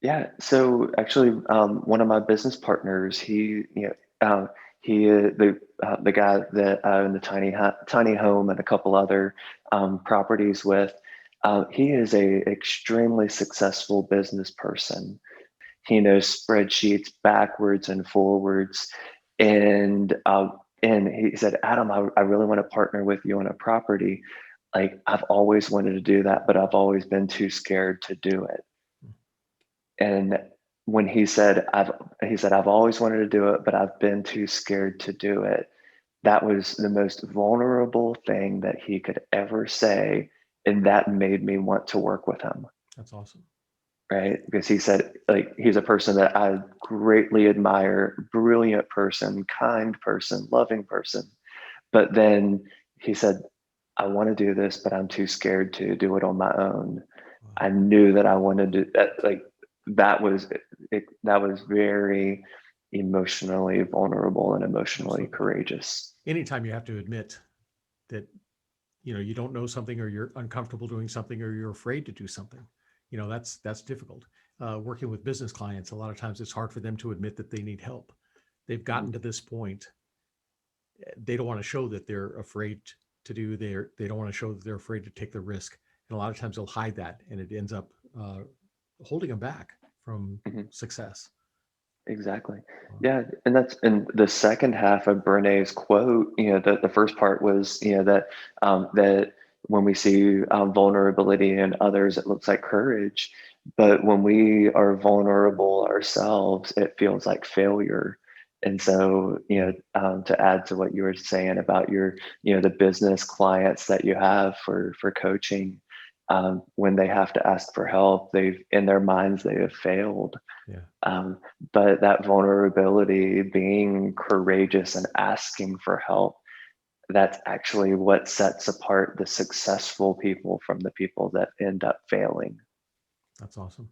Yeah. So actually, one of my business partners, he the guy that I own the tiny home and a couple other properties with. He is a extremely successful business person. He knows spreadsheets backwards and forwards, and he said, "Adam, I really want to partner with you on a property. Like I've always wanted to do that, but I've always been too scared to do it." And when he said, "I've always wanted to do it, but I've been too scared to do it." That was the most vulnerable thing that he could ever say, and that made me want to work with him, That's awesome. right? Because he said, like, he's a person that I greatly admire, brilliant person, kind person, loving person. But then he said, "I want to do this, but I'm too scared to do it on my own." Wow. I knew that I wanted to that like that was very emotionally vulnerable and emotionally Absolutely. courageous. Anytime you have to admit that, you don't know something, or you're uncomfortable doing something, or you're afraid to do something, that's difficult. Working with business clients, a lot of times it's hard for them to admit that they need help. They've gotten Mhm. to this point. They don't want to show that they're afraid to do. They don't want to show that they're afraid to take the risk, and a lot of times they'll hide that, and it ends up holding them back from Mhm. success. Exactly. Um, Yeah, and that's and the second half of Brené's quote, the first part was, that when we see vulnerability in others, it looks like courage. But when we are vulnerable ourselves, it feels like failure. And so, to add to what you were saying about the business clients that you have for coaching, when they have to ask for help, they've in their minds they have failed. yeah, um, but that vulnerability, being courageous and asking for help, that's actually what sets apart the successful people from the people that end up failing. that's awesome.